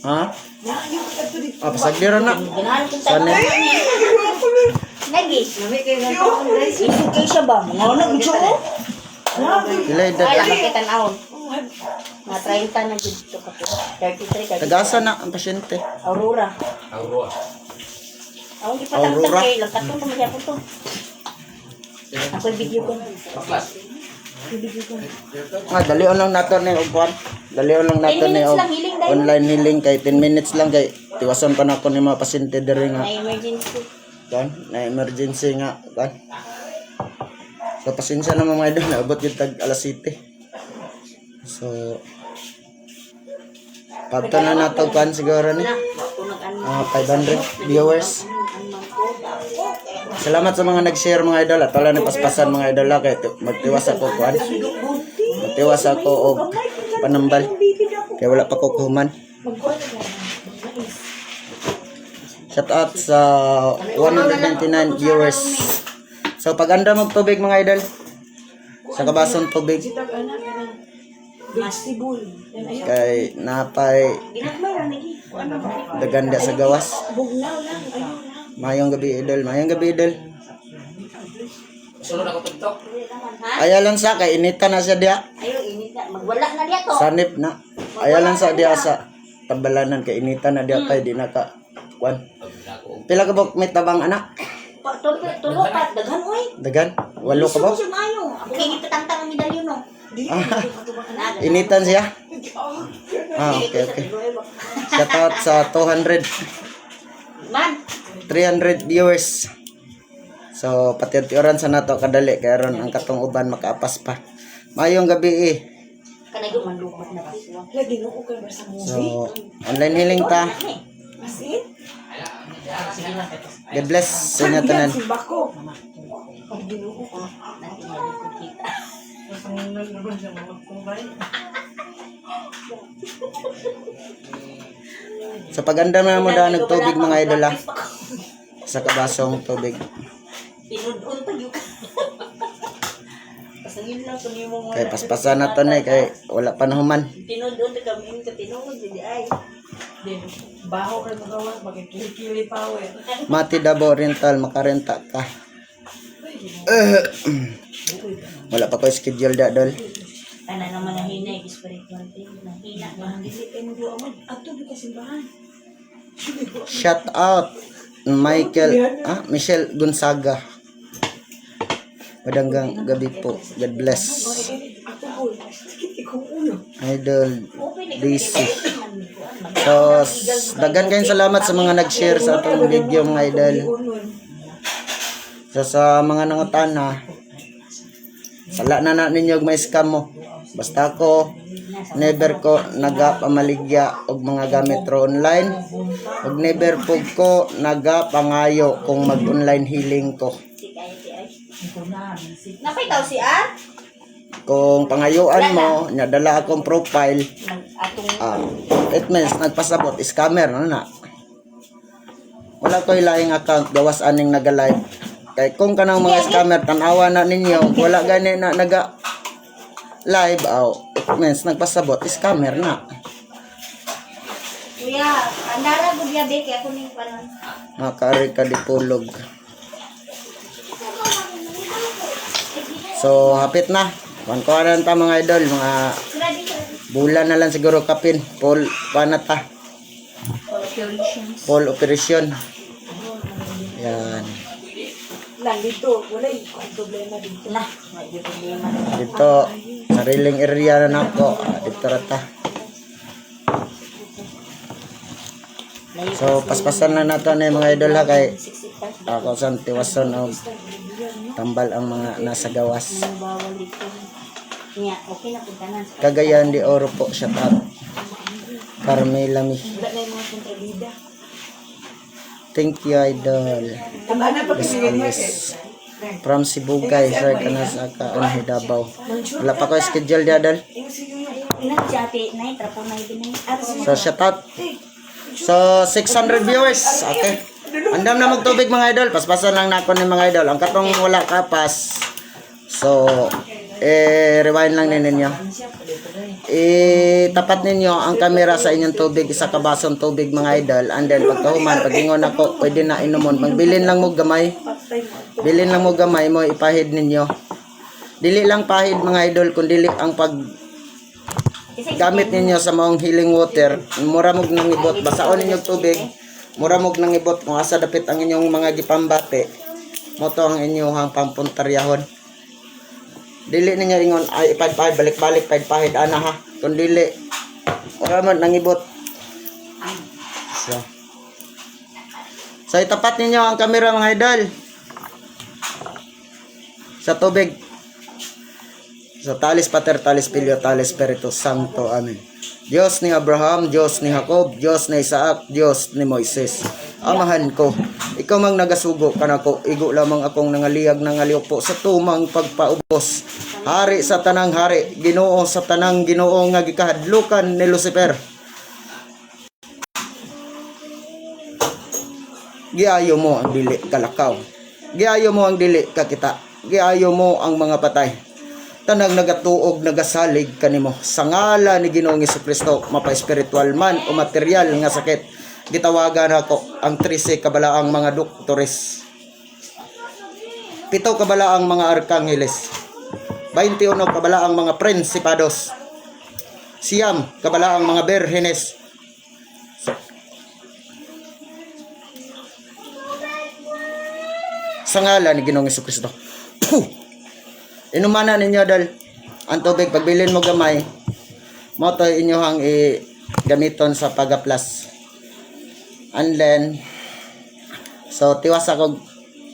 Ha? Ah, pasagliran na. Ganahan kong Sana. Lagi. Isukay siya ba? Ano gusto mo? Pila edad? Ay, laki tanawon. Mga 30 na dito ka po. 33 ka. Tagasa na ang pasyente. Aurora. Ako ipatangtang Aurora. kayo. Lagkatong pumasya ko to. Ako'y video ko. Ah, dalion lang nato ni upuan. Dalion lang nato 10 ni minutes lang healing dahil. online healing kay 10 minutes lang kay tiwason pa na ako ni mga pasyente diri nga. Na emergency. Kan, na emergency nga kan. So pasensya na mga idol, naabot yung tag alas 7. So pato na nato kan siguro ni Na, ako nag-ano. 500 viewers. Salamat sa mga nag-share mga idol at wala na paspasan mga idol kay magtiwas ako kuan. Magtiwas ako og panambal kay wala pa ko kuman. Shout out sa 199 viewers. So pag anda mo tubig mga idol sa kabason tubig kay napay daganda sa gawas. Mayong gabi idol, mayong gabi idol. Sunod ako TikTok. Aya lang sa kay inita na siya dia. Ayo, ini na. Magwala na diya to. Sanip na. Aya lang sa dia sa tabalanan kay inita na dia kay di na ka kuan. Pila ka bok may tabang anak? Tulo ka. Daghan, oy. Dagan? 8 ka ba? Gusto mo ayo. Ako kaya ipatangtang ang medalyon, no? Initan siya? Okay, okay. Shout out sa 200, Man. 300 viewers. So, pati-oran sa nato kadali kay ron ang katong uban makaapas pa. Mayong gabi eh. Kanay ko manlupat na ba? So, online healing ta. God bless sa inyo tanan. Sa paganda na mo daw nagtubig mga idol ah. Sa kabasong tubig. Pinudun pa yun. Pasangin lang kung yung mga Kay paspasan na to na kay wala pa nahuman. pinudun na kami sa tinunod. Hindi ay. Baho ka magawa, magkikili pa eh. Mati Dabo Rental makarenta ka. Wala pa ko schedule da dol. Ano naman ang hinay, spiritual thing. Nahina na. Shout out Michelle Gonzaga. Madanggang gabi po. God bless. Idol DC. So, dagan kayong salamat sa mga nag-share sa atong video mga idol. So, sa mga nangutana, sala na ninyo og ma-scam mo. Basta ako, never ko nagapamaligya og mga gamit ro online. Og never po ko nagapangayo kung mag-online healing ko. Napitaw si Ar? Kung pangayuan mo, nadala akong profile, Atong it means nagpasabot, scammer, ano na. Wala ko ilaing account, gawas aning naga-live. Kay kung kanang mga scammer, tanawa na ninyo, wala gani na naga-live, it means nagpasabot, scammer na. Kuya, andara ko diya beke ako ning panon. Makari ka di pulog. So, hapit na. Kuhan ta mga idol, mga bulan na lang siguro kapin. Full panata. Full operation. Yan. Lang dito, wala yung problema dito. Na, may problema. Dito, sariling area na nako. Dito rata. So, paspasan na nato na yung mga idol ha kay ako sa tiwason o tambal ang mga nasa gawas. Bawal dito. Nya, okay na puntanan. Cagayan de Oro po, shout out. Carmela Mi. Wala na yung mga kontrabida. Thank you, idol. Tama na pa As kasi ganyan. always. From Cebu guys, sir ka na sa Kaanhi Davao. Wala pa ko schedule di idol. Ina si ate, nay trapo na ibinay. So shout out. So 600 viewers. Okay. Andam na magtubig mga idol. Paspasan lang nako ni mga idol. Ang katong wala kapas. So rewind lang ninyo. Tapat ninyo ang camera sa inyong tubig, isa ka basong tubig mga idol, and then pagkahuman, pag ingon ako, pwede na inumon. Magbilin lang mo gamay. Bilin lang mo gamay mo, ipahid ninyo. Dili lang pahid mga idol, kundi ang pag gamit ninyo sa maong healing water, mura mog nang ibot, basaon ninyo tubig, mura mog nang ibot, kung asa dapit ang inyong mga gipambate, mo to ang inyong pampuntaryahon. Dili ninyo ingon, ay ipahid, balik-balik, pahid ana ha, kung dili, mura mo nang ibot. So itapat ninyo ang camera mga idol sa tubig. So, talis pater, talis pilyo, talis spiritu santo. Amen. Diyos ni Abraham, Diyos ni Jacob, Diyos ni Isaac, Diyos ni Moises. Amahan ko, ikaw mang nagasugo kanako, igo lamang akong nangaliyag nangaliupo sa tumang pagpaubos. Hari sa tanang hari, Ginoo sa tanang Ginoo nga gikahadlukan ni Lucifer. Giayo mo ang dili kalakaw. Giayo mo ang dili kakita. Giayo mo ang mga patay. Tanang nagatuog nagasalig kanimo sa ngala ni Ginoong Jesucristo, mapa-espiritual man o material nga sakit, gitawagan ako ang 13 kabalaang mga doktores, 7 kabalaang mga arkangeles, 21 kabalaang mga prinsipados, 9 kabalaang mga berhenes, sa ngala ni Ginoong Jesucristo. Inumana ninyo dal ang tubig, pagbilin mo gamay, mo to inyohang gamiton sa pagaplas. And then, so tiwas ako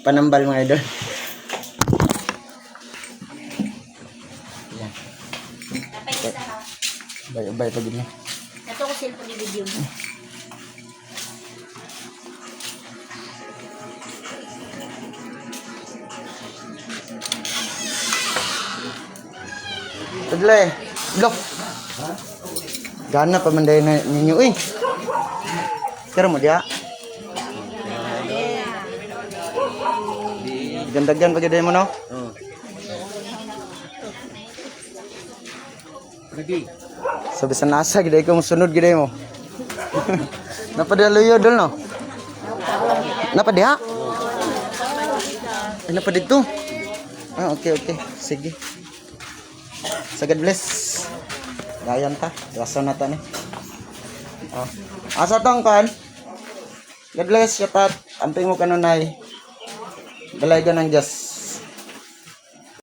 panambal mga idol. Yan. Bay pag ini. Ito ko cellphone ni video mo. Tadlay. Look. Gana pa man day na ninyo eh. Kira mo dia. Ganda-ganda pag day mo no? So bisan nasa gid ko musunod gid mo. Napadaloyo dol no? Napadya? Napa dito? Ah, okay. Sige. So God bless. Dayan ta. Iwasan na ta ni. Oh. Asa tong kan? God bless. Yapat. Amping mo kanunay. Dalay ka ng Diyos.